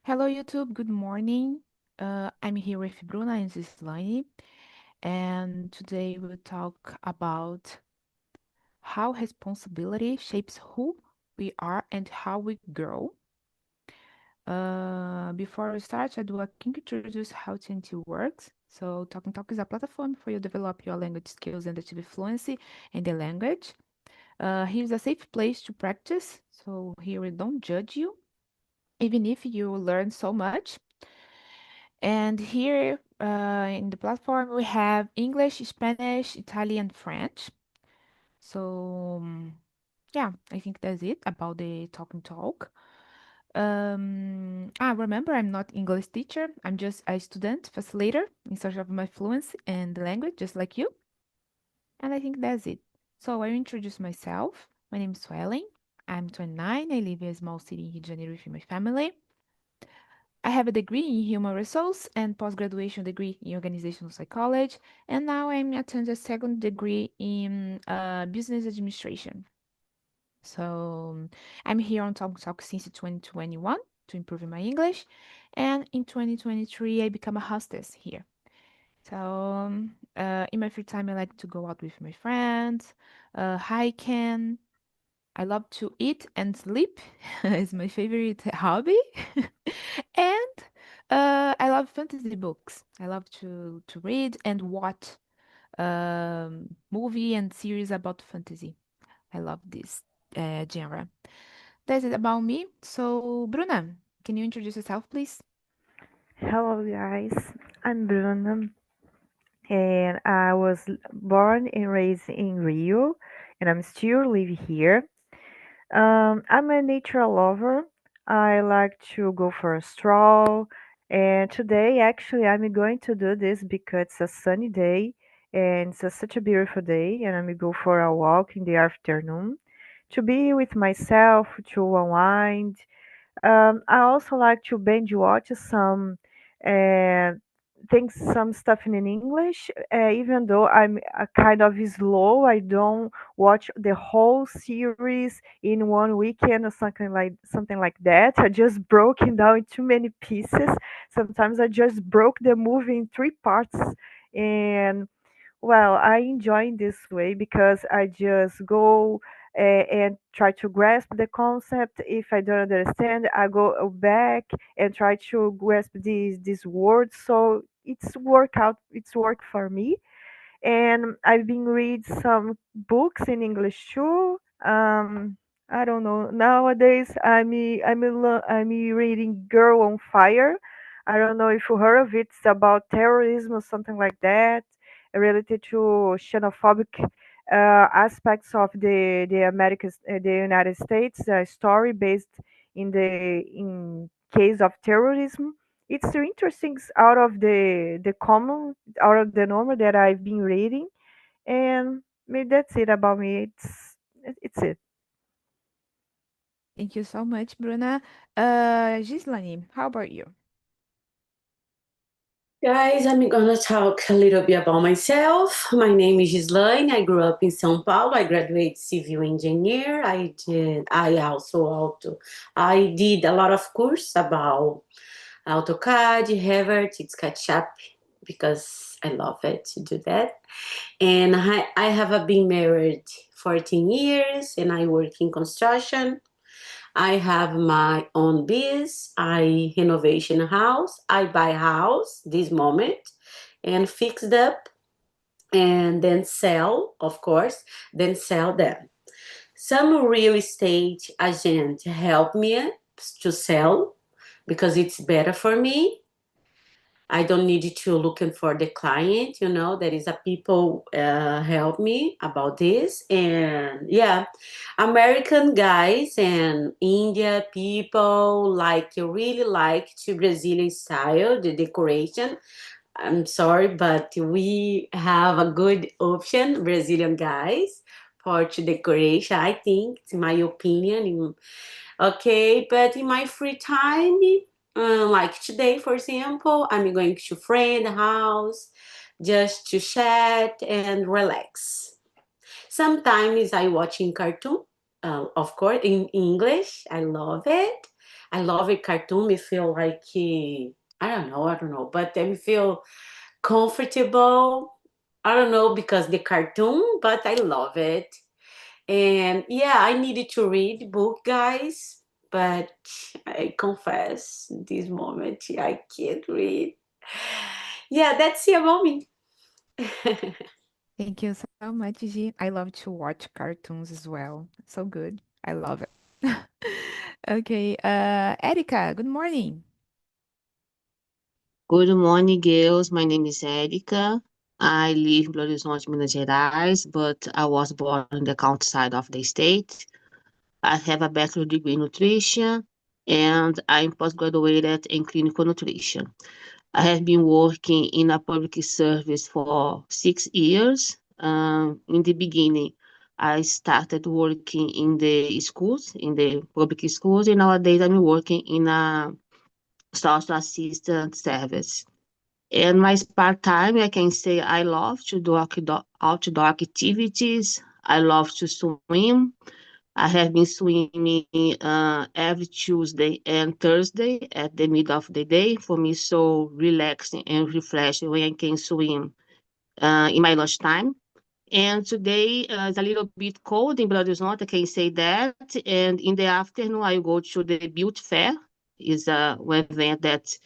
Hello YouTube, good morning. I'm here with Bruna and Zislani, and today we'll talk about how responsibility shapes who we are and how we grow. Before we start, I do a quick introduce how TNT works. So Talk Talk is a platform for you to develop your language skills and achieve fluency in the language. Here's a safe place to practice. So here we don't judge you, even if you learn so much. And here in the platform, we have English, Spanish, Italian, French. So, yeah, I think that's it about the talk and talk. Remember, I'm not English teacher. I'm just a student facilitator in search of my fluency and the language, just like you. And I think that's it. So I introduce myself. My name is Suelen. I'm 29. I live in a small city in Rio de Janeiro with my family. I have a degree in human resource and post-graduation degree in organizational psychology, and now I'm attending a second degree in business administration. So I'm here on Talk Talk since 2021 to improve my English, and in 2023 I become a hostess here. So in my free time I like to go out with my friends, hiking. I love to eat and sleep. It's my favorite hobby. And I love fantasy books. I love to read and watch movie and series about fantasy. I love this genre. That's it about me. So, Bruna, can you introduce yourself, please? Hello, guys. I'm Bruna, and I was born and raised in Rio, and I'm still live here. I'm a nature lover. I like to go for a stroll, and today, actually, I'm going to do this because it's a sunny day and it's such a beautiful day, and I'm going to go for a walk in the afternoon to be with myself, to unwind. I also like to binge watch uh, things, some stuff in English. Even though I'm kind of slow, I don't watch the whole series in one weekend or something like that. I just broke it down in too many pieces. Sometimes I just broke the movie in three parts, and well, I enjoy in this way because I just go and try to grasp the concept. If I don't understand, I go back and try to grasp these words. So it's work for me. And I've been read some books in English too. I don't know. Nowadays, I'm reading Girl on Fire. I don't know if you heard of it. It's about terrorism or something like that, related to xenophobic aspects of the United States. A story based in case of terrorism. It's interesting out of the common, out of the normal that I've been reading, and maybe that's it about me. It's it. Thank you so much, Bruna. Gislani, how about you? Guys, I'm gonna talk a little bit about myself. My name is Gislaine. I grew up in São Paulo. I graduated civil engineer. I did a lot of course about AutoCAD, Revit, SketchUp because I love it to do that. And I have been married 14 years and I work in construction. I have my own biz. I renovation a house. I buy a house this moment and fix it up and then sell, of course, then sell them. Some real estate agent help me to sell because it's better for me. I don't need to looking for the client, there is a people help me about this. And yeah, American guys and India people really like to Brazilian style, the decoration. I'm sorry, but we have a good option, Brazilian guys, for to decoration. I think, it's my opinion. Okay, but in my free time, like today, for example, I'm going to friend house just to chat and relax. Sometimes I watching cartoon, of course, in English. I love it. I love it. Cartoon me feel like I don't know, but I feel comfortable. I don't know because the cartoon, but I love it. And yeah, I needed to read book, guys, but I confess this moment I can't read. Yeah, that's it about me. Thank you so much, G. I love to watch cartoons as well. So good. I love it. Okay, Erica, good morning. Good morning, girls. My name is Erika. I live in Belo Horizonte, Minas Gerais, but I was born in the countryside of the state. I have a bachelor degree in nutrition and I'm postgraduated in clinical nutrition. I have been working in a public service for 6 years. In the beginning, I started working in the schools, in the public schools, and nowadays I'm working in a social assistant service. And my spare time, I can say I love to do outdoor activities. I love to swim. I have been swimming every Tuesday and Thursday at the middle of the day. For me, so relaxing and refreshing when I can swim in my lunchtime. And today is a little bit cold in Belo Horizonte, I can say that. And in the afternoon, I go to the Beauty Fair. Is an event that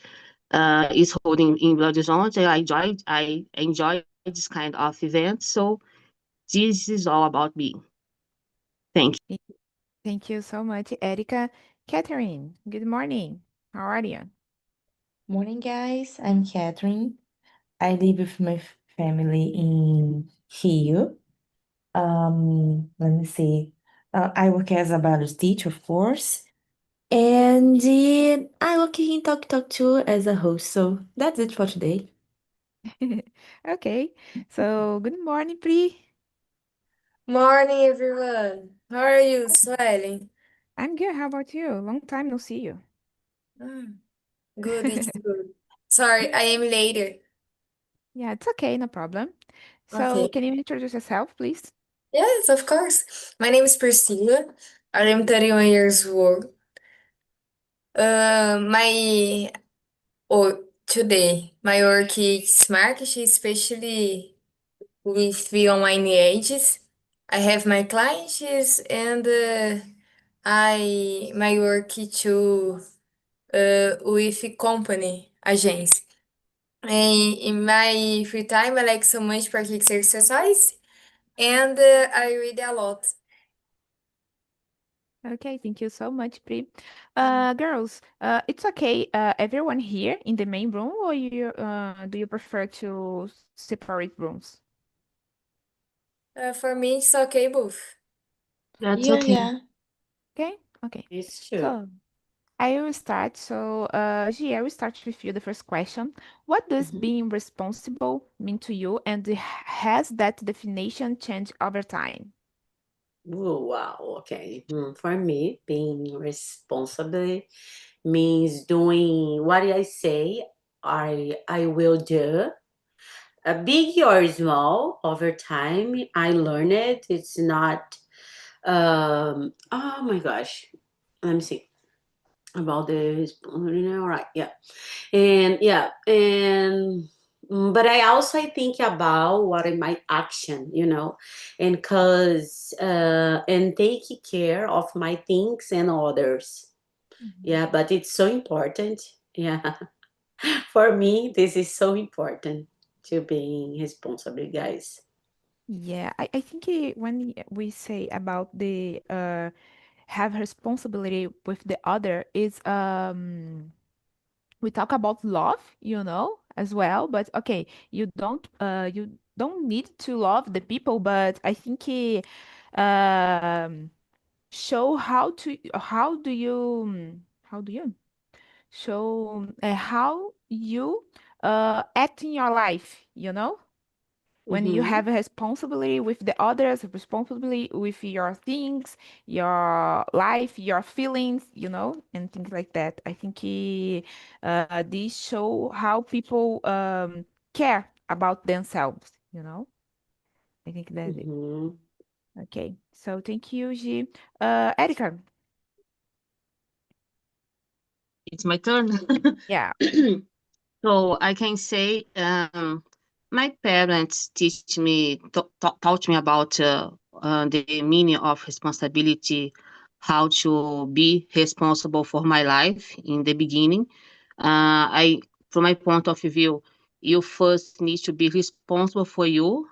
is holding in Belo Horizonte. I enjoy this kind of event. So this is all about me. Thank you. Thank thank you so much, Erica. Catherine, good morning. How are you? Morning, guys. I'm Catherine. I live with my family in Rio. Let me see. I work as a biology teacher, of course, and I work in Talk too as a host. So that's it for today. Okay, so good morning, Pri. Morning, everyone. How are you, Swelling? I'm good. How about you? Long time no see you. Mm, good, it's good. Sorry, I am later. Yeah, it's okay, no problem. So, Okay. can you introduce yourself, please? Yes, of course. My name is Priscilla. I am 31 years old. My today my work is marketing, especially with the online ages. I have my clients and I my work to with company agents. In my free time, I like so much practice exercise and I read a lot. Okay, thank you so much, Pri. Girls, it's okay. Everyone here in the main room, or do you prefer to separate rooms? For me, it's okay, both. That's Yeah, okay. yeah. Okay, okay. It's true. So I will start. So, Gia, I will start with you. The first question: what does Mhm. being responsible mean to you, and has that definition changed over time? Ooh, wow. Okay. For me, being responsible means doing what I say I will do. Big or small, over time, I learned it. It's not. Oh my gosh. Let me see about this. All right. Yeah. And yeah. And but I also think about what are my action, and cause and take care of my things and others. Mhm. Yeah, but it's so important. Yeah. For me, this is so important to being responsible, guys. Yeah, I think when we say about the have responsibility with the other is we talk about love, as well, but okay, you don't need to love the people, but I think um show how do you show how you act in your life, when you Mm-hmm. have a responsibility with the others, responsibility with your things, your life, your feelings, and things like that. I think these show how people care about themselves, I think that's it. Mm-hmm. Okay, so thank you, G. Erica. It's my turn. Yeah. So I can say my parents taught me about the meaning of responsibility, how to be responsible for my life in the beginning. From my point of view, you first need to be responsible for you.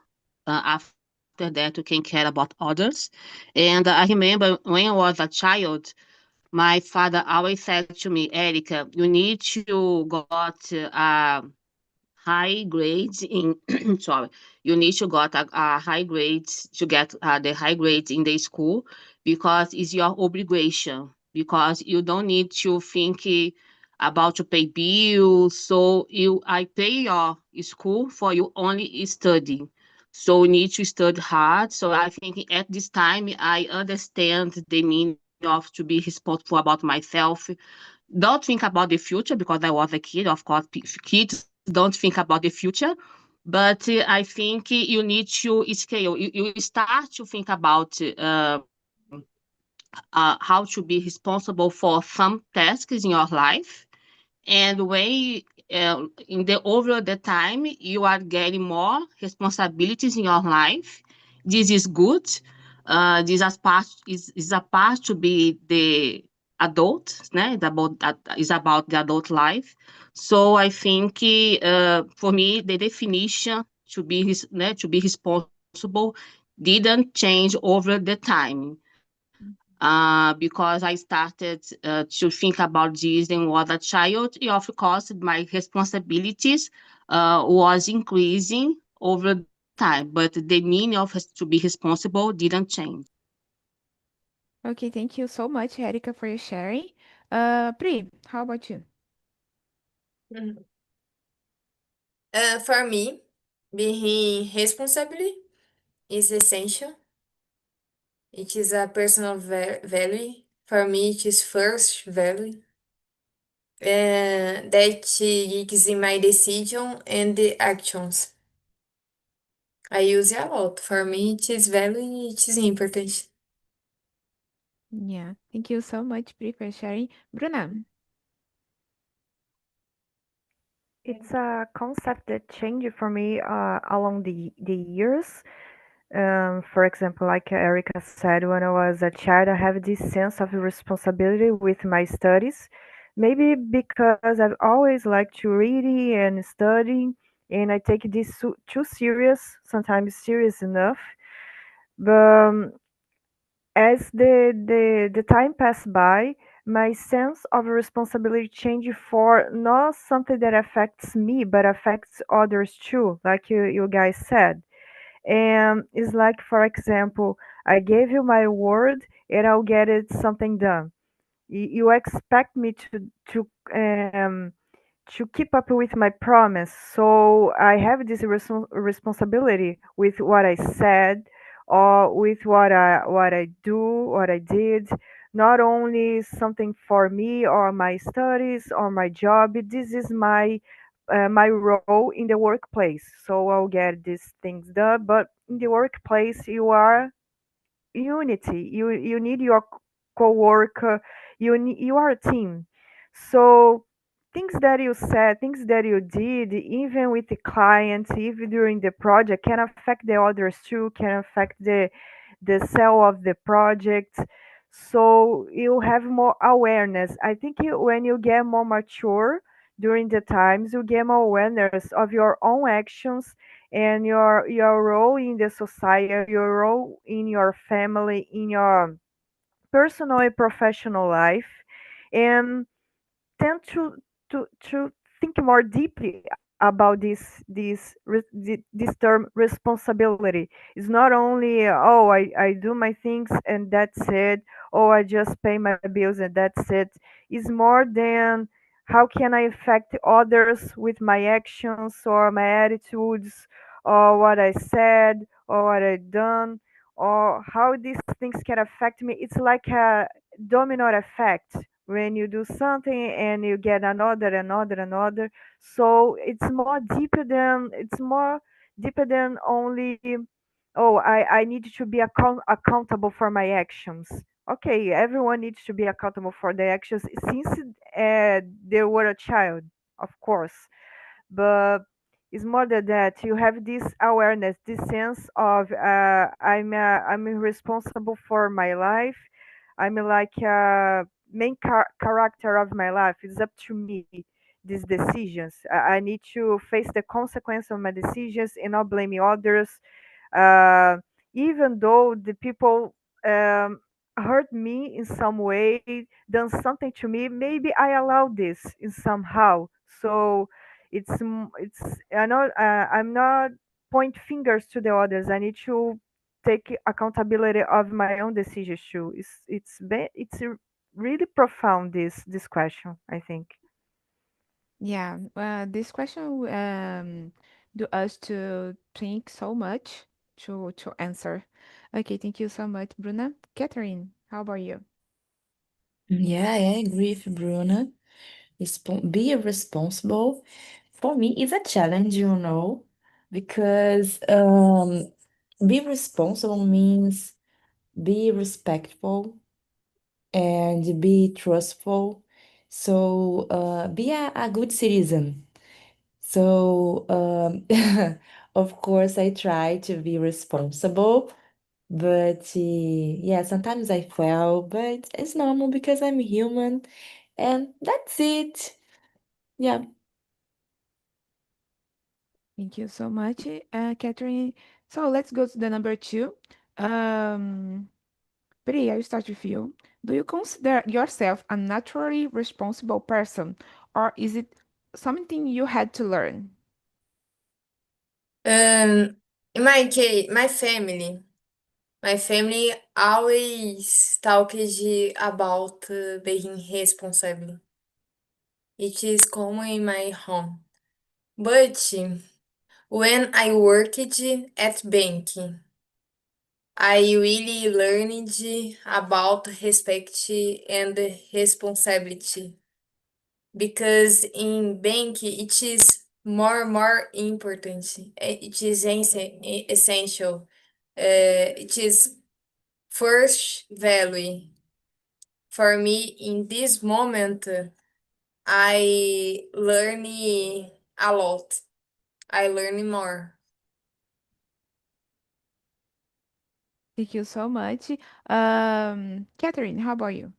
After that, you can care about others. And I remember when I was a child, my father always said to me, Erica, you need to got high grades in sorry, you need to got a high grades to get the high grades in the school because it's your obligation, because you don't need to think about to pay bills. So you I pay your school for you only study, so you need to study hard. So I think at this time I understand the meaning of to be responsible about myself. Don't think about the future because I was a kid. Of course, kids don't think about the future, but I think you need to scale. You start to think about how to be responsible for some tasks in your life, and when in the over the time you are getting more responsibilities in your life, this is good. This is a part to be the adult, né? Is about the adult life. So I think for me the definition to be responsible didn't change over the time, because I started to think about this and was a child. And of course, my responsibilities was increasing over the time, but the meaning of to be responsible didn't change. Okay, thank you so much, Erika, for your sharing. Pri, how about you? Mhm. For me, being responsible is essential. It is a personal value. For me, it is first value. That is in my decision and the actions. I use it a lot. For me, it is value, it is important. Yeah, thank you so much, Pri, for sharing. Bruna? It's a concept that changed for me along the years. For example, like Erica said, when I was a child, I have this sense of responsibility with my studies. Maybe because I've always liked to reading and studying, and I take this too serious, sometimes serious enough. But as the time passed by, my sense of responsibility changed for not something that affects me, but affects others too, like you guys said. And it's like, for example, I gave you my word and I'll get it something done. You expect me um, to keep up with my promise. So I have this responsibility with what I said or with what I do, what I did. Not only something for me or my studies or my job. This is my role in the workplace. So I'll get these things done. But in the workplace, you are unity. You need your coworker. You are a team. So things that you said, things that you did, even with the client, even during the project, can affect the others too. Can affect the sale of the project. So you have more awareness. I think when you get more mature during the times, you get more awareness of your own actions and your role in the society, your role in your family, in your personal and professional life, and tend to think more deeply about this term responsibility. It's not only, oh, I do my things and that's it, or I just pay my bills and that's it. It's more than how can I affect others with my actions or my attitudes or what I said or what I done, or how these things can affect me. It's like a domino effect. When you do something and you get another, so it's more deeper than only, oh, I need to be accountable for my actions. Okay, everyone needs to be accountable for their actions, since they were a child, of course. But it's more than that. You have this awareness, this sense of I'm responsible for my life. I'm like a main character of my life. It's up to me. These decisions. I need to face the consequence of my decisions and not blame others. Uh, Even though the people hurt me in some way, done something to me, maybe I allow this in somehow. So it's I'm not point fingers to the others. I need to take accountability of my own decisions too. Really profound, this question, I think. Yeah, this question do us to think so much to answer. Okay, thank you so much, Bruna. Catherine, how about you? Yeah, I agree with Bruna. Be responsible. For me, it's a challenge, because be responsible means be respectful and be trustful. So be a good citizen. So of course, I try to be responsible, but yeah, sometimes I fail, but it's normal because I'm human, and that's it. Yeah. Thank you so much, Catherine. So let's go to the number two. Um, Pri, I'll start with you. Do you consider yourself a naturally responsible person, or is it something you had to learn? In my case, my family always talks about being responsible. It is common in my home. But when I worked at banking, I really learned about respect and responsibility because in bank it is more important. It is essential. It is first value for me in this moment. I learn a lot. I learn more. Thank you so much. Catherine, how about you?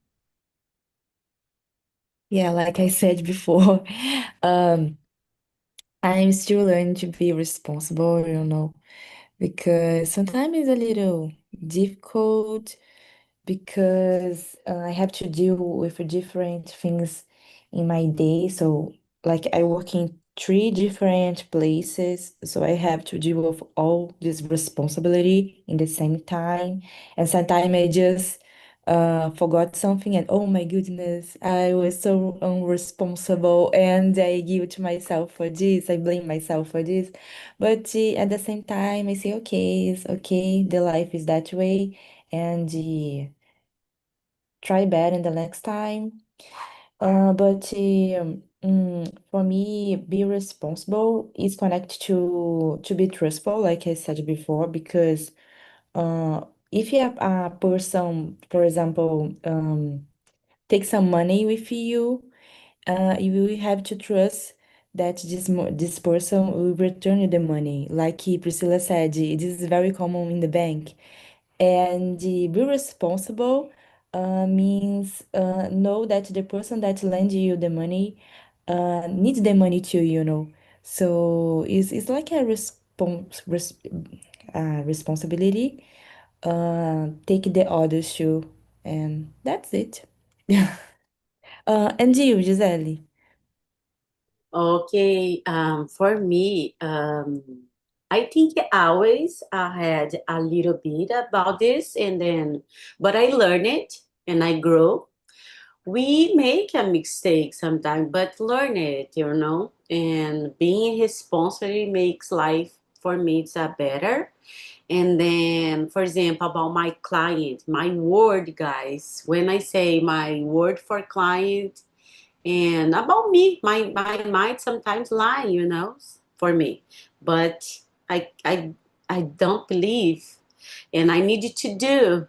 Yeah, like I said before, um, I'm still learning to be responsible, because sometimes it's a little difficult because I have to deal with different things in my day. So, like, I work in three different places, so I have to deal with all this responsibility in the same time. And sometimes I just forgot something, and oh my goodness, I was so unresponsible, and I guilt myself for this, I blame myself for this. But at the same time, I say, okay, it's okay, the life is that way, and try better in the next time. But for me, be responsible is connected to be truthful, like I said before, because uh, if you have a person, for example, take some money with you, you will have to trust that this person will return you the money. Like Priscilla said, this is very common in the bank. And be responsible means know that the person that lends you the money needs the money too, So it's like a responsibility. Take the others too, and that's it. And you, Gisele? Okay, for me, I think I always had a little bit about this, and then, but I learn it and I grow. We make a mistake sometimes, but learn it, and being responsible makes life for me it's a better. And then, for example, about my client, my word, guys, when I say my word for client, and about me, my mind sometimes lie, for me, but I don't believe, and I needed to do,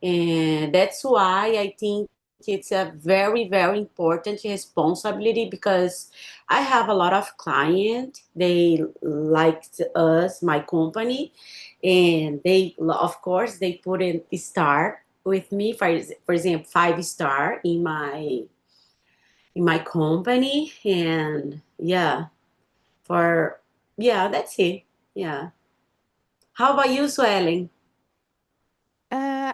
and that's why I think it's a very, very important responsibility because I have a lot of clients. They liked us, my company, and they, of course, they put in a star with me. For example, 5 star in my company, and yeah, for yeah, that's it. Yeah. How about you, Swelling?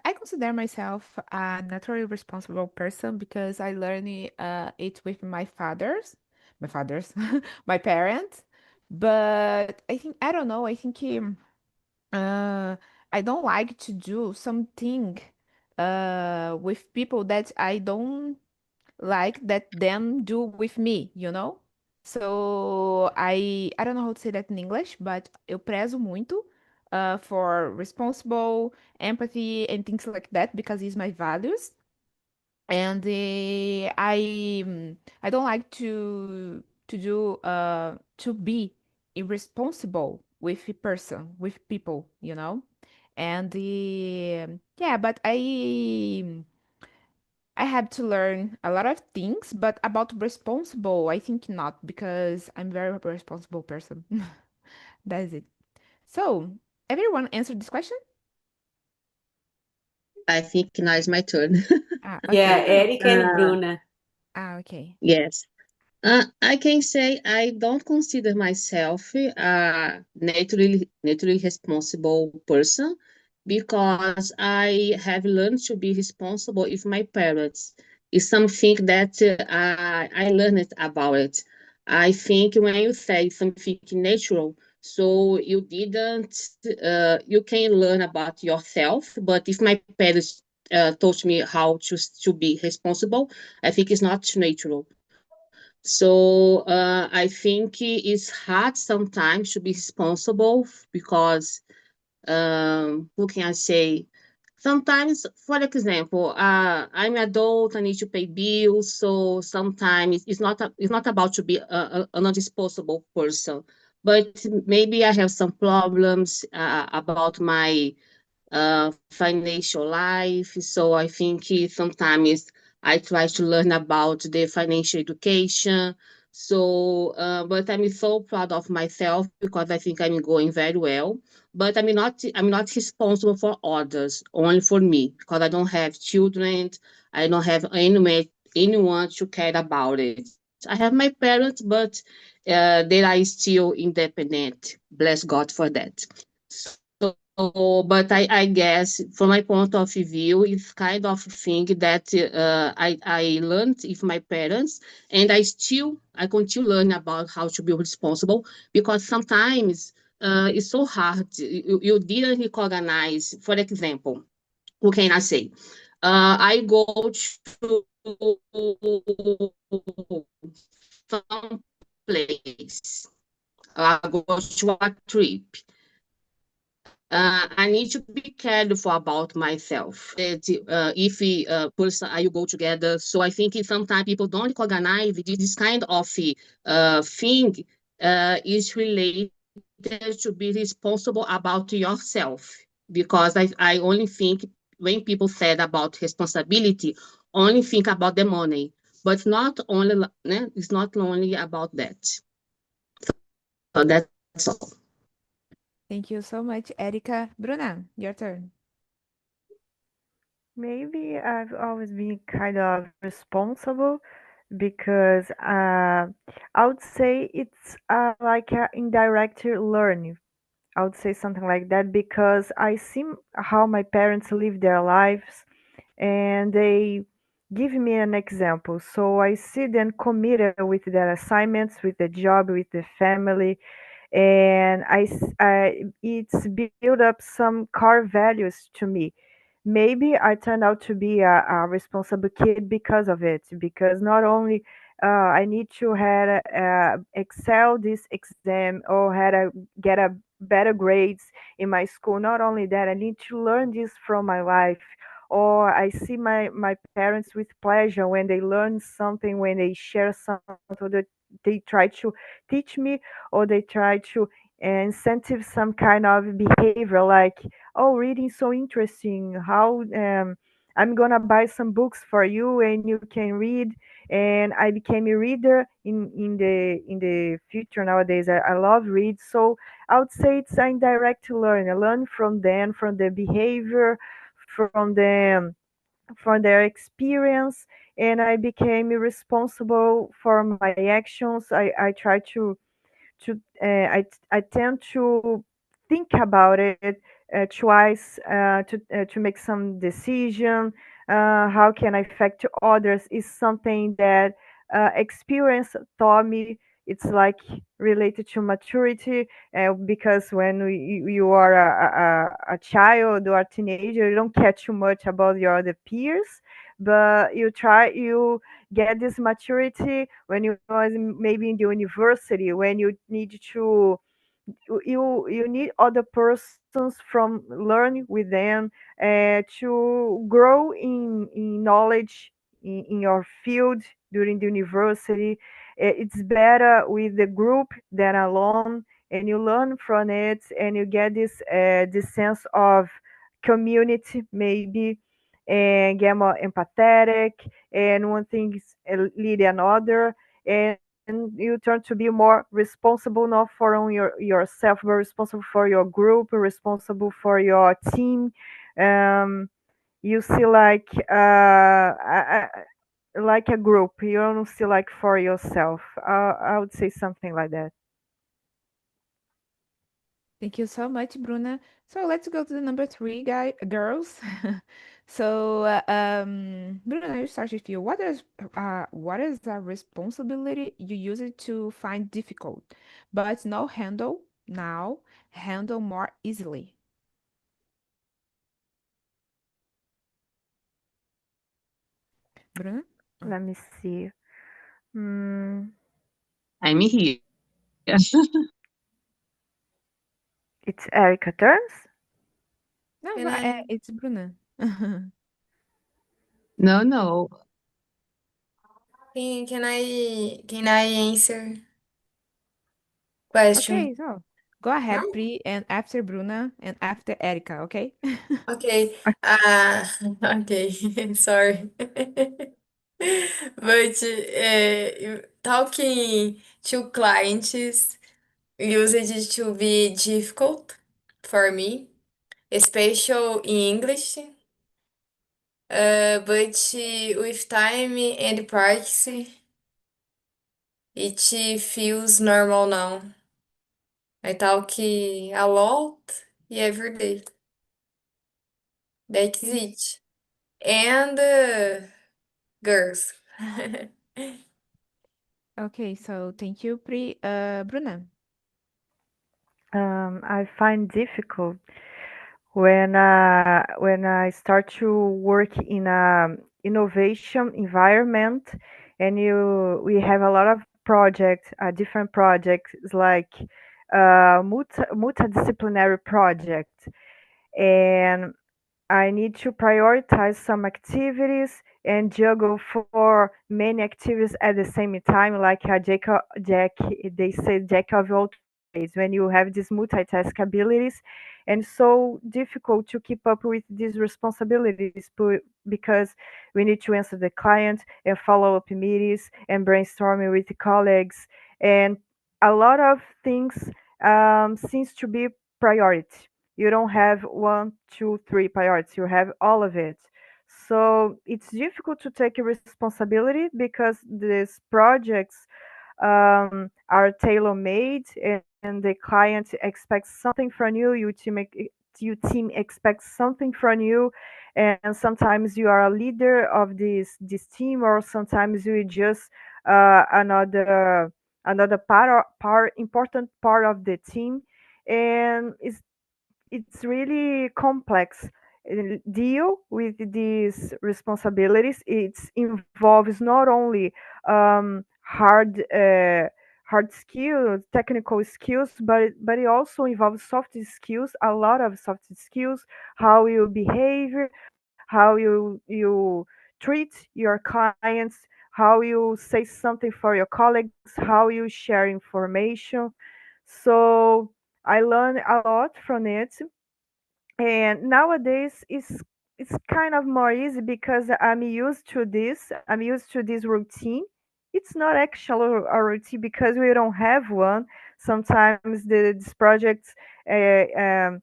I consider myself a naturally responsible person because I learned it with my fathers, my parents. But I think I don't know. I think uh, I don't like to do something with people that I don't like that them do with me, you know? So I don't know how to say that in English, but eu prezo muito for responsible, empathy, and things like that because it's my values. And I don't like to be irresponsible with a person, with people, you know? And yeah, but I had to learn a lot of things, but about responsible, I think not, because I'm very responsible person. That's it. So, everyone answered this question? I think now is my turn. Ah, Yeah, okay. Erica and uh, Bruna. Ah, okay. yes. I can say I don't consider myself a naturally responsible person because I have learned to be responsible with my parents. It's something that I learned about it. I think when you say something natural, so you can learn about yourself. But if my parents taught me how to be responsible, I think it's not natural. So I think it's hard sometimes to be responsible because what can I say? Sometimes, for example, I'm adult. I need to pay bills, so sometimes it's not about to be an irresponsible person, but maybe I have some problems about my financial life. So I think sometimes I try to learn about the financial education. So, but I'm so proud of myself because I think I'm going very well. But I'm not responsible for others, only for me, because I don't have children. I don't have anyone to care about it. I have my parents, but they are still independent. Bless God for that. So, but I guess from my point of view, it's kind of thing that I learned with my parents, and I continue learning about how to be responsible because sometimes it's so hard. You didn't recognize, for example, who can I say? I go to some place. I go to a trip. I need to be careful about myself. That if we person you go together, so I think sometimes people don't recognize this kind of thing is related to be responsible about yourself. Because I only think when people said about responsibility, only think about the money, but not only it's not only about that. So that's all. Thank you so much, Erika. Bruna, your turn. Maybe I've always been kind of responsible because I would say it's like a indirect learning. I would say something like that because I see how my parents live their lives and they give me an example. So I see them committed with their assignments, with the job, with the family, and it's built up some core values to me. Maybe I turned out to be a responsible kid because of it, because not only I need to had excel this exam or had a get a better grades in my school. Not only that, I need to learn this from my life. Or I see my parents with pleasure when they learn something, when they share something, or they try to teach me, or they try to incentive some kind of behavior like, oh, reading so interesting, how I'm gonna buy some books for you and you can read. And I became a reader in the future. Nowadays I love read. So I would say it's an indirect learning. I learn from them, from the behavior, from them, from their experience, and I became responsible for my actions. I try to I tend to think about it twice to make some decision. How can I affect others is something that experience taught me. It's like related to maturity, because when you are a child or a teenager, you don't care too much about your other peers, but you get this maturity when you are maybe in the university, when you need to you need other persons from learning with them, to grow in knowledge in your field during the university. It's better with the group than alone, and you learn from it, and you get this sense of community maybe, and get more empathetic, and one thing is lead another, and you turn to be more responsible, not for only yourself, but responsible for your group, responsible for your team. um, you see like a group, you don't see like for yourself. I would say something like that. Thank you so much, Bruna. So let's go to the number three, girls. So, Bruna, I start with you. What is a responsibility you use it to find difficult, but handle more easily? Bruna? Oh, Let me see. mm, I'm here. it's Erica turns. no, Can I it's Bruna. No, no. can I answer question? Okay, so go ahead, No? Pri, and after Bruna and after Erica, okay? Okay. Uh, okay. Sorry. But talking to clients used to be difficult for me, especially in English. But with time and practice, it feels normal now. I talk a lot every day. That's Okay. it. And girls. Okay, so thank you, Pri. Bruna. I find difficult when I start to work in a innovation environment, and you we have a lot of projects, different projects like multidisciplinary projects, and I need to prioritize some activities and juggle for many activities at the same time, like a they say jack of all trades, when you have these multitask abilities, and so difficult to keep up with these responsibilities because we need to answer the client and follow up meetings and brainstorming with the colleagues, and a lot of things seems to be priority. You don't have one, two, three priorities. You have all of it. So it's difficult to take a responsibility because these projects are tailor made, and the client expects something from you. Your team expects something from you, and sometimes you are a leader of this team, or sometimes you just another important part of the team, and it's really complex deal with these responsibilities. It involves not only hard skills, technical skills, but it also involves soft skills, a lot of soft skills, how you behave, how you treat your clients, how you say something for your colleagues, how you share information. So I learned a lot from it, and nowadays it's kind of more easy because I'm used to this. I'm used to this routine. It's not actually a routine because we don't have one. Sometimes these projects begin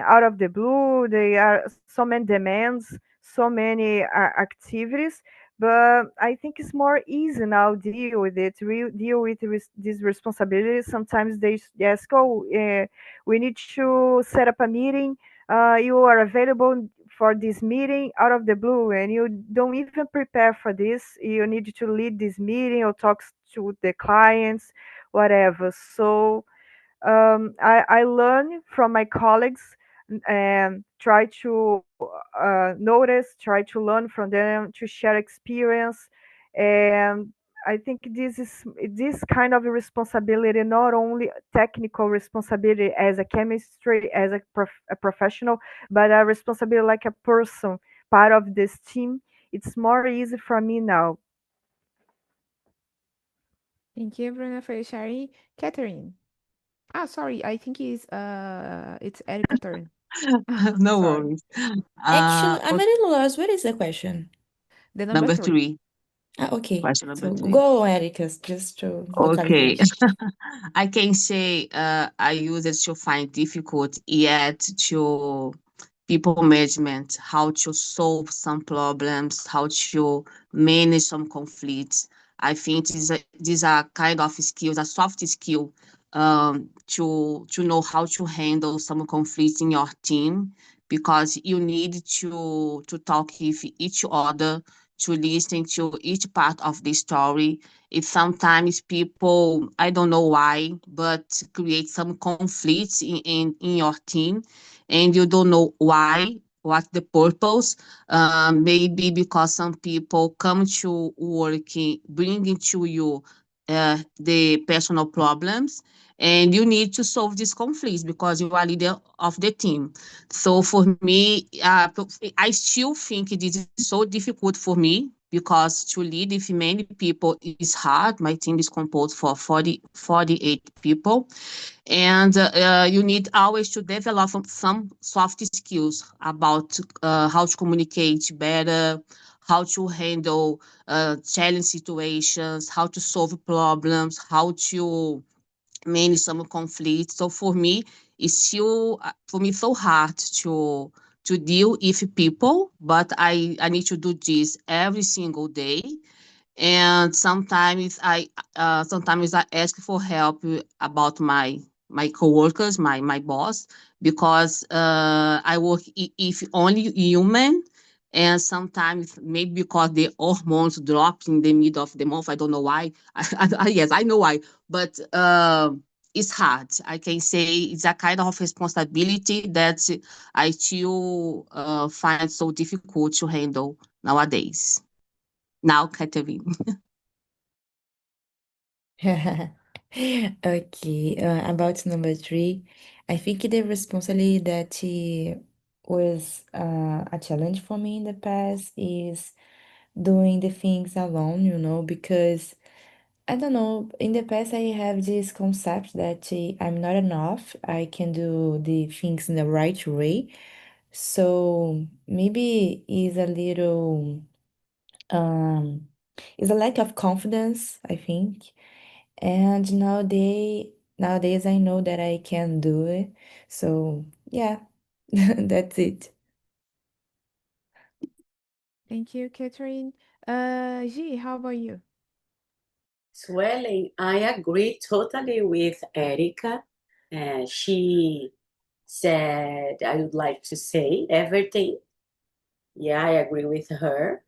out of the blue. They are so many demands, so many activities. But I think it's more easy now deal with it. Deal with these responsibilities. Sometimes they ask, "Oh, we need to set up a meeting, you are available for this meeting out of the blue and you don't even prepare for this. You need to lead this meeting or talk to the clients, whatever." So I learn from my colleagues and try to notice, try to learn from them, to share experience. And I think this kind of responsibility, not only technical responsibility as a chemistry, as a professional, but a responsibility like a person, part of this team. It's more easy for me now. Thank you, Bruna, for sharing. Catherine. Ah, sorry. I think it's Erica turn. No Sorry. worries. Actually, I'm a Okay, little lost. What is the question? The number number 3. three. Okay. Question number So three. go on, Erica, just to Okay. localization. I can say I use it to find difficult yet to people management, how to solve some problems, how to manage some conflicts. I think these are kind of skills, a soft skill, to know how to handle some conflicts in your team, because you need to talk with each other, to listen to each part of the story. If sometimes people, I don't know why, but create some conflicts in your team, and you don't know why, what the purpose. Maybe because some people come to working, bringing to you the personal problems, and you need to solve these conflicts because you are leader of the team. So for me, I still think it is so difficult for me because to lead with many people is hard. My team is composed for 48 people, and you need always to develop some soft skills about how to communicate better, how to handle challenge situations, how to solve problems, how to manage some conflicts. So for me, it's still for me so hard to deal with people, but I need to do this every single day. And sometimes I ask for help about my coworkers, my boss, because I work if only human, and sometimes maybe because the hormones drop in the middle of the month. I don't know why. Yes, I know why, but it's hard. I can say it's a kind of responsibility that I still find so difficult to handle nowadays. Now, Catherine. Okay, about number three, I think the responsibility that was a challenge for me in the past is doing the things alone, because I don't know, in the past I have this concept that I'm not enough, I can do the things in the right way. So maybe is a little, um, is a lack of confidence, I think. And nowadays I know that I can do it. So yeah, that's it. Thank you, Catherine. G, how about you? Swelling, I agree totally with Erica. She said I would like to say everything. Yeah, I agree with her.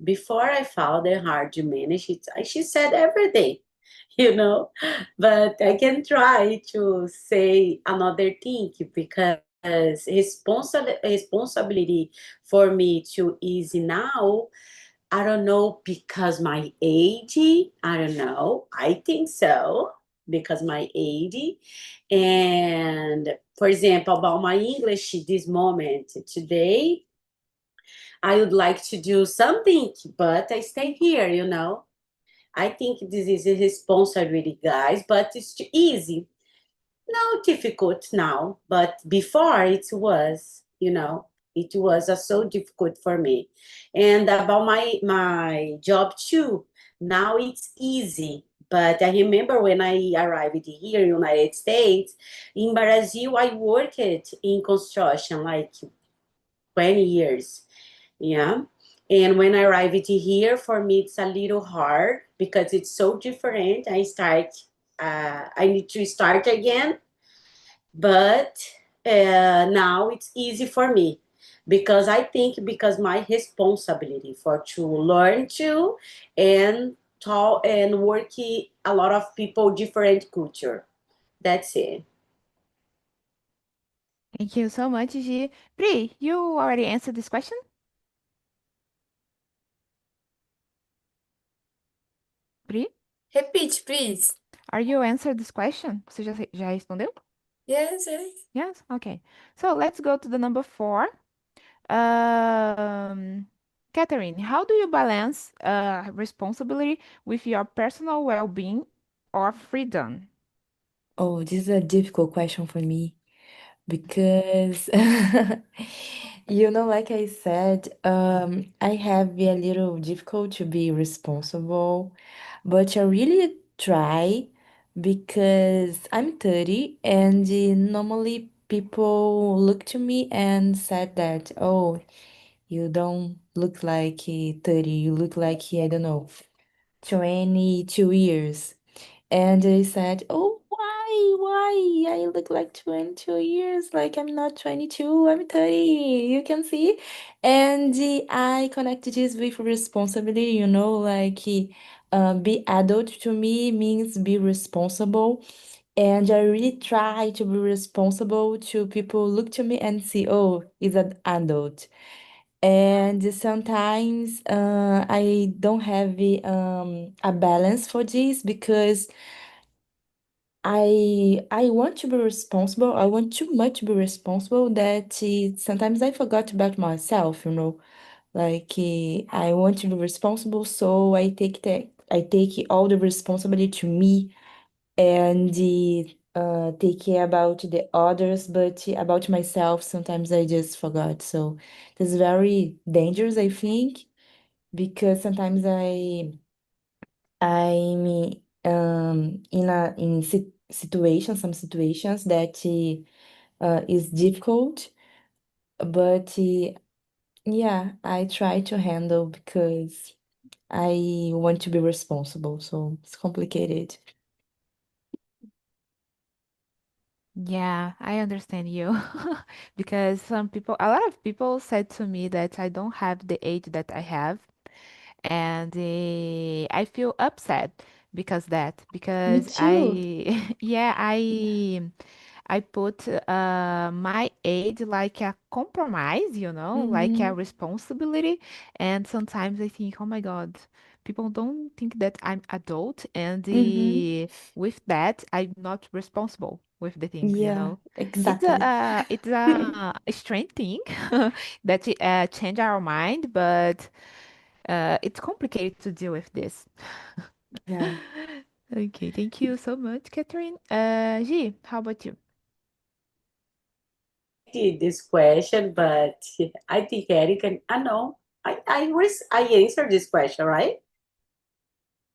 Before I found it hard to manage it, she said everything, you know. But I can try to say another thing because responsibility for me too easy now. I don't know because my age. I don't know. I think so because my age. And for example, about my English this moment today, I would like to do something, but I stay here, you know. I think this is a responsibility, guys, but it's too easy. No difficult now, but before it was, you know. It was so difficult for me. And about my job too, now it's easy. But I remember when I arrived here in United States, in Brazil, I worked in construction like 20 years. Yeah. And when I arrived here, for me, it's a little hard because it's so different. I need to start again, but now it's easy for me because I think because my responsibility for to learn to and talk and work a lot of people different culture. That's it. Thank you so much, G. Pri, you already answered this question? Pri, Repeat, please. are you answered this question? Você já respondeu? Yes, yes. Yes? Okay. So let's go to the number 4. Catherine, how do you balance responsibility with your personal well-being or freedom? Oh, this is a difficult question for me because like I said, I have a little difficult to be responsible, but I really try because I'm 30 and normally people look to me and said that, oh, you don't look like 30, you look like, I don't know, 22 years. And they said, oh, why? I look like 22 years, like I'm not 22, I'm 30, you can see. And I connected this with responsibility, like be adult to me means be responsible. And I really try to be responsible to people look to me and see, oh, he's an adult. And sometimes I don't have a balance for this because I want to be responsible. I want too much to be responsible that sometimes I forgot about myself. Like I want to be responsible, so I take all the responsibility to me and take care about the others, but about myself, sometimes I just forgot. So it's very dangerous, I think, because sometimes I'm in situations, some situations that is difficult, but yeah, I try to handle because I want to be responsible, so it's complicated. Yeah, I understand you. Because a lot of people said to me that I don't have the age that I have. And I feel upset Me because too. yeah, I put my age like a compromise, like a Mm-hmm. responsibility. And sometimes I think, oh my God, people don't think that I'm adult, and Mm-hmm. with that, I'm not responsible with the things. Yeah, exactly. It's a strange thing that change our mind, but it's complicated to deal with this. Yeah. Okay, thank you so much, Catherine. G, how about you? Did this question, but I think Erica, I know. I answered this question, right?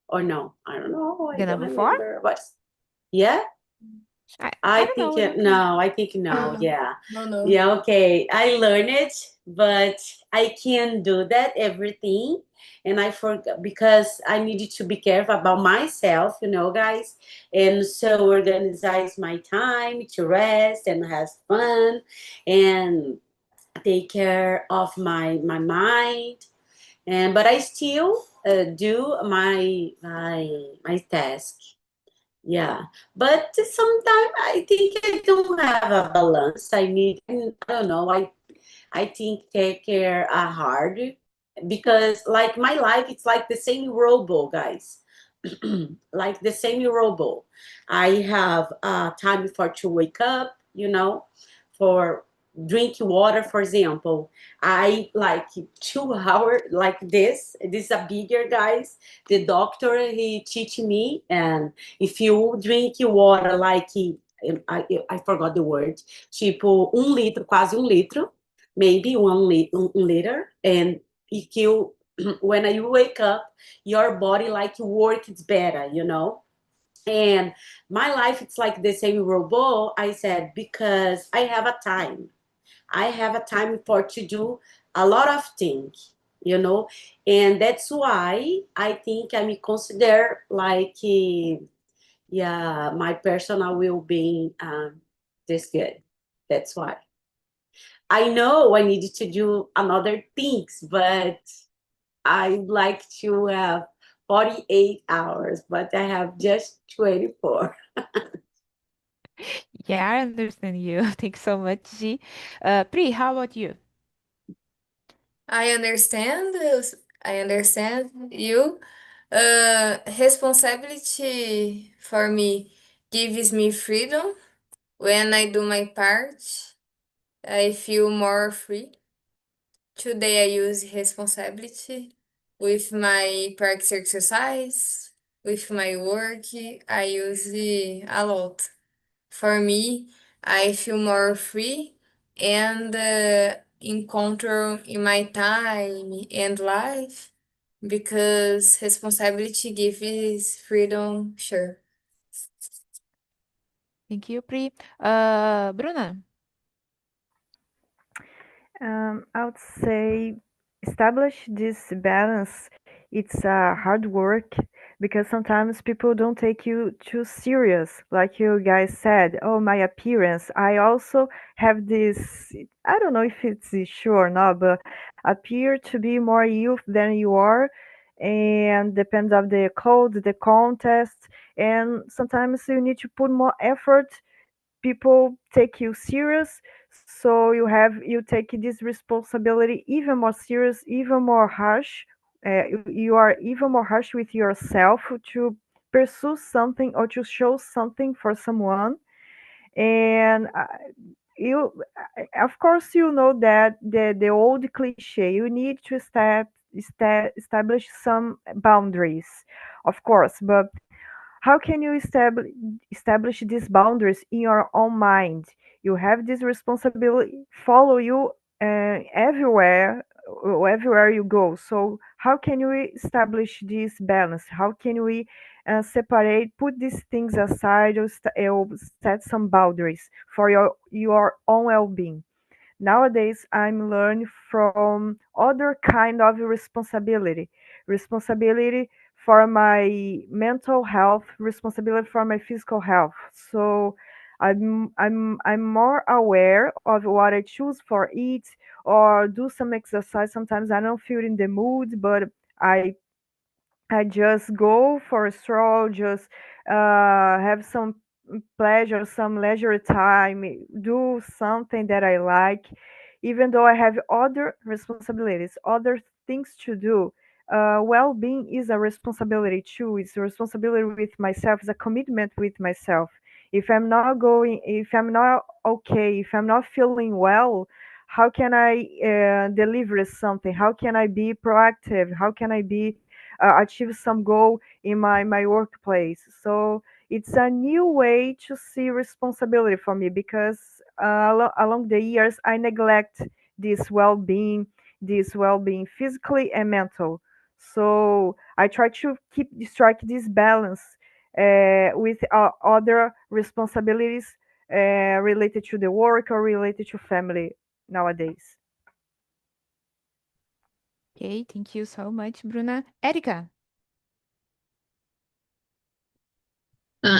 Or no? I don't know. I The don't number 4? remember. What's yeah? I I don't think know. no. I think no. No, Yeah, no. yeah. Okay, I learned it, but I can't do that everything, and I forgot because I needed to be careful about myself, guys, and so organize my time to rest and have fun, and take care of my mind, and but I still do my task. Yeah, but sometimes I think I don't have a balance. I don't know. I think take care hard because like my life, it's like the same robot, guys. Like the same robot. I have time for to wake up, for drink water, for example. I like 2 hours like this. This is a bigger, guys. The doctor, he teach me, and if you drink water like I forgot the word, tipo 1 litro, quase 1 litro. maybe 1 liter, and when you wake up, your body like works better, and my life, it's like the same robot. I said, because I have a time for to do a lot of things, and that's why I think I me consider like, yeah, my personal well-being, this good. That's why I know I needed to do another things, but I like to have 48 hours, but I have just 24. Yeah, I understand you. Thanks so much, G. Pri, how about you? I understand. I understand you. Responsibility for me gives me freedom. When I do my part, I feel more free. Today I use responsibility with my practice exercise, with my work. I use it a lot. For me, I feel more free and in control in my time and life because responsibility gives freedom, sure. Thank you, Pri. Bruna? I would say establish this balance. It's hard work because sometimes people don't take you too serious. Like you guys said, oh, my appearance. I also have this, I don't know if it's issue or not, but appear to be more youth than you are. And depends of the code, the contest, and sometimes you need to put more effort. People take you serious, so you take this responsibility even more serious, even more harsh. You are even more harsh with yourself to pursue something or to show something for someone. And you of course you know that the old cliche, you need to establish some boundaries, of course, but how can you establish these boundaries in your own mind? You have this responsibility follow you everywhere you go. So how can we establish this balance? How can we separate, put these things aside, or set some boundaries for your own well-being? Nowadays, I'm learning from other kind of responsibility for my mental health, responsibility for my physical health. So I'm more aware of what I choose for eat or do some exercise. Sometimes I don't feel in the mood, but I I just go for a stroll, just have some pleasure, some leisure time, do something that I like, even though I have other responsibilities, other things to do. Well-being is a responsibility too. It's a responsibility with myself, it's a commitment with myself. If I'm not okay, if I'm not feeling well, how can I deliver something? How can I be proactive? How can I be achieve some goal in my workplace? So it's a new way to see responsibility for me because along the years I neglect this well-being physically and mental. So I try to strike this balance with other responsibilities related to the work or related to family nowadays. Okay, thank you so much, Bruna. Erika?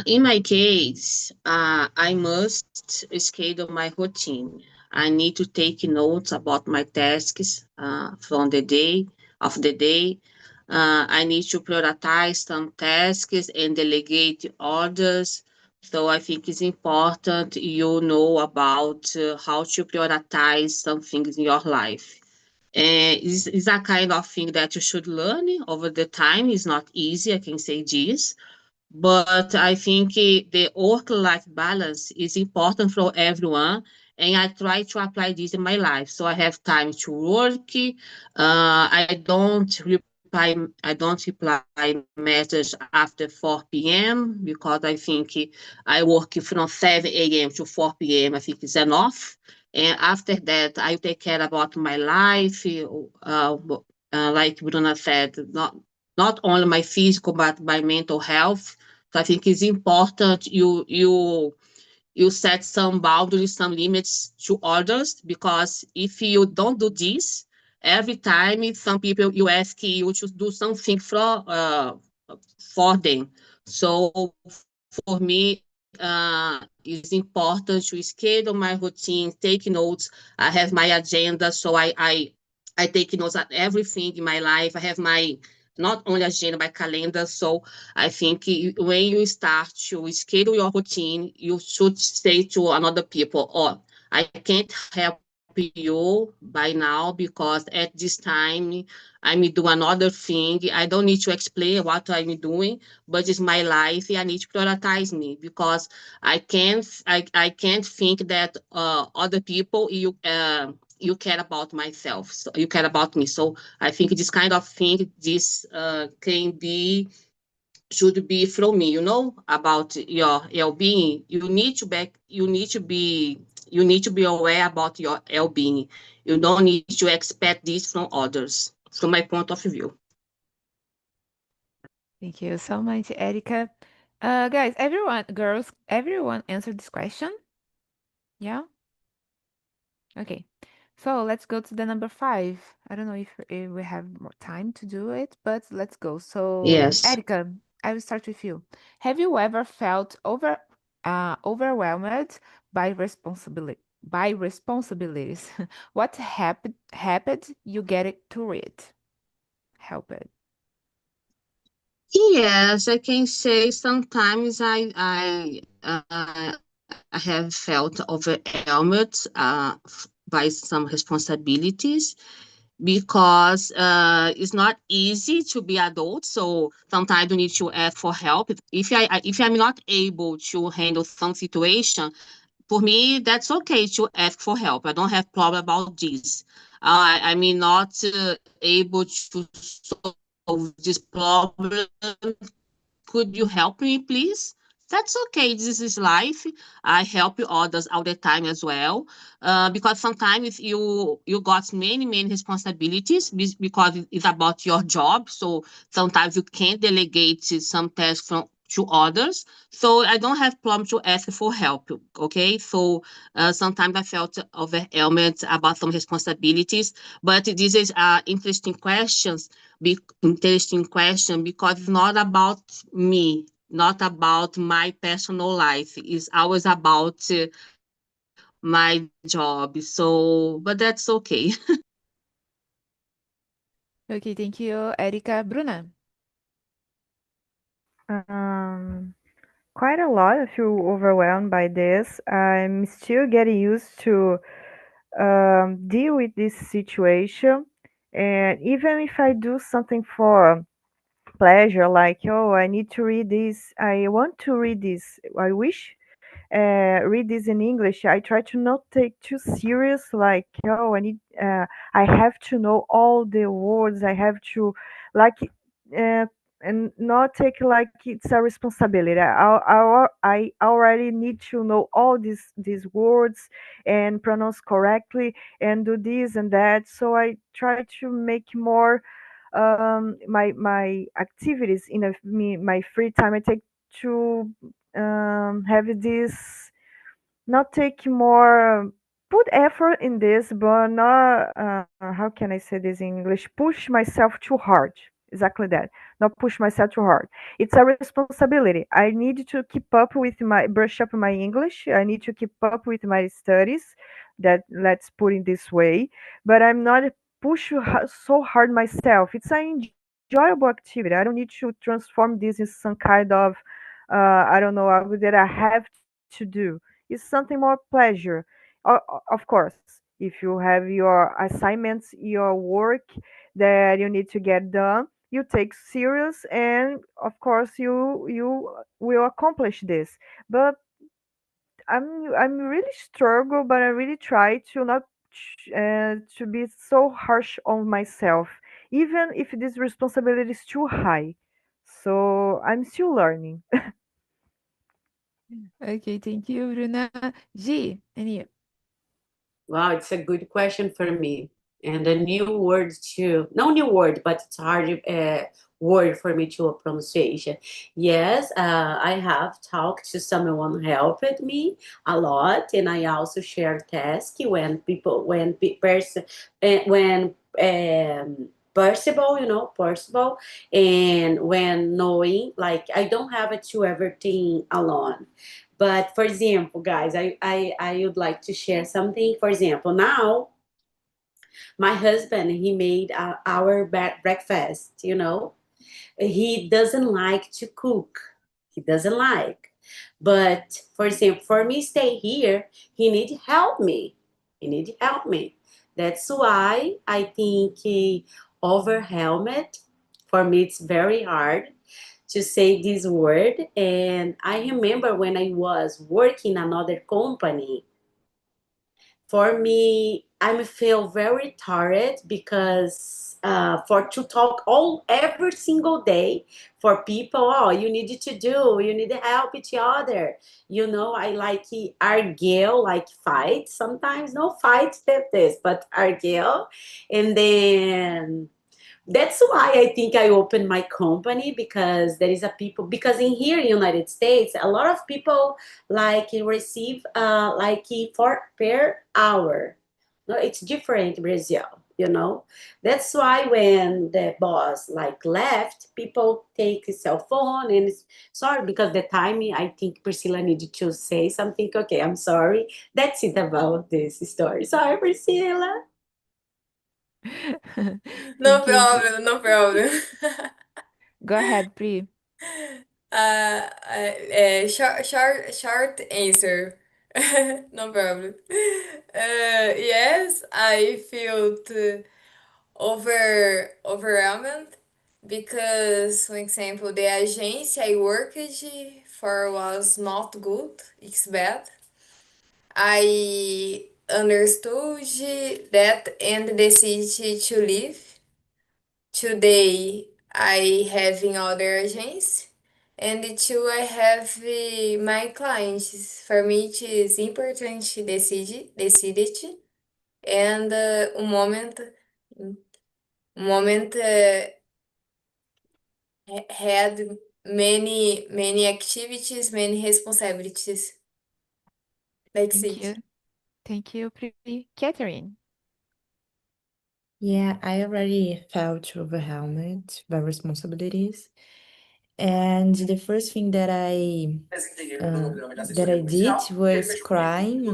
In my case, I must schedule my routine. I need to take notes about my tasks from the day. I need to prioritize some tasks and delegate others. So I think it's important you know about how to prioritize some things in your life. And it's a kind of thing that you should learn over the time. It's not easy, I can say this, but I think the work-life balance is important for everyone, and I try to apply this in my life. So I have time to work. I don't reply message after 4 p.m. because I think I work from 7 a.m. to 4 p.m. I think is enough. And after that, I take care about my life, like Bruna said, not only my physical but my mental health. So I think it's important you set some boundaries, some limits to others, because if you don't do this, every time some people you ask you to do something for them. So for me, it's important to schedule my routine, take notes. I have my agenda, so I take notes at everything in my life. I have my not only agenda, my calendar. So I think when you start to schedule your routine, you should say to another people, "Oh, I can't help you by now because at this time I'm doing another thing. I don't need to explain what I'm doing, but it's my life. I need to prioritize me because I can't think that other people you care about myself, so you care about me. So I think this kind of thing, this can be should be from me, about your well-being. You need to be aware about your well-being. You don't need to expect this from others, from my point of view. Thank you so much, Erica. Guys, girls, everyone answered this question? Yeah? Okay. So let's go to the number 5. I don't know if we have more time to do it, but let's go. So, Yes. Erica, I will start with you. Have you ever felt overwhelmed by responsibilities? What happened you get it to it? Help it. Yes, I can say sometimes I have felt overwhelmed by some responsibilities, because it's not easy to be adult. So sometimes you need to ask for help. If I'm not able to handle some situation, for me that's okay to ask for help. I don't have problem about this. I may not able to solve this problem. Could you help me, please? That's okay. This is life. I help you others all the time as well, because sometimes you got many responsibilities because it's about your job. So sometimes you can't delegate some tasks to others. So I don't have problem to ask for help. Okay. So sometimes I felt overwhelmed about some responsibilities, but this is interesting question, because it's not about me, not about my personal life. It's always about my job. So, but that's okay. Okay, thank you, Erica. Bruna. Um, Quite a lot. I feel overwhelmed by this. I'm still getting used to deal with this situation. And even if I do something for pleasure, like, oh, I need to read this, I want to read this, I wish read this in English, I try to not take too serious, like, oh, I have to know all the words, I have to, like, and not take like it's a responsibility. I already need to know all these words and pronounce correctly and do this and that. So I try to make more my activities in my free time. I take to have this, not take more, put effort in this, but not how can I say this in English, push myself too hard. Exactly that. Not push myself too hard. It's a responsibility. I need to keep up with my brush up my English. I need to keep up with my studies. That, let's put it this way. But I'm not so hard myself. It's an enjoyable activity. I don't need to transform this in some kind of I don't know, that I have to do. It's something more pleasure. Of course, if you have your assignments, your work that you need to get done, you take serious, and of course you will accomplish this. But I'm really struggle, but I really try to not to be so harsh on myself, even if this responsibility is too high. So I'm still learning. Okay, thank you, Bruna. G, and you. Wow, it's a good question for me. And a new word too. No new word, but it's hard word for me to pronunciation. Yes, I have talked to someone who helped me a lot, and I also share tasks when people when possible, possible, and when knowing, like I don't have to do everything alone. But for example, guys, I would like to share something. For example, now my husband, he made our breakfast. He doesn't like to cook. He doesn't like. But for example, for me stay here, he need help me. He need help me. That's why I think overwhelmed. For me, it's very hard to say this word. And I remember when I was working another company, for me, I feel very tired because for to talk all every single day for people. Oh, you need to do, you need to help each other. I like argue, like fight sometimes. No fight like this, but argue, and then that's why I think I opened my company, because there is a people, because in here in United States a lot of people like receive like for per hour. No, it's different in Brazil. That's why when the boss like left, people take his cell phone and sorry, because the timing, I think Priscilla needed to say something. Okay, I'm sorry. That's it about this story. Sorry, Priscilla. No Thank you. problem, no problem. Go ahead, Pri. Short answer. No problem. Yes, I felt overwhelmed because, for example, the agency I worked for was not good, it's bad. I understood that and decided to leave. Today I have in other agents, and two I have my clients. For me, it is important to decide it, and moment had many activities, many responsibilities. That's Thank it. you. Thank you, Pri. Catherine. Yeah, I already felt overwhelmed by responsibilities. And the first thing that I did was crying,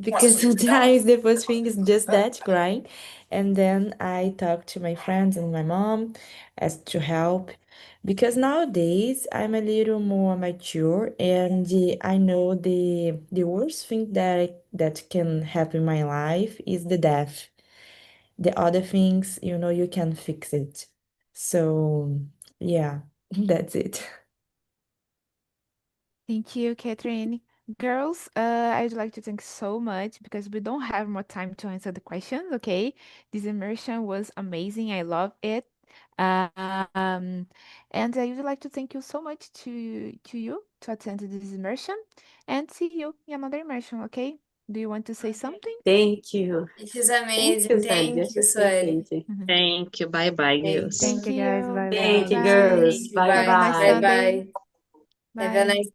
because sometimes the first thing is just that, crying. And then I talked to my friends and my mom as to help, because nowadays I'm a little more mature, and I know the worst thing that can happen in my life is the death. The other things, you can fix it. So yeah, that's it. Thank you, Catherine. Girls, I'd like to thank so much because we don't have more time to answer the questions, okay? This immersion was amazing. I love it. Um, and I would like to thank you so much to you to attend to this immersion and see you in another immersion, okay? Do you want to say something? Thank you. It is Thank amazing. you, Sally. Thank Just you, to say Sueli. thank you. Thank you. Bye bye, Thank girls. Thank Thank you, you. guys. you. Bye Thank Bye you, bye. bye. girls. Thank you. Bye Have a Bye. nice Bye bye. Sunday. bye. Have a Bye. nice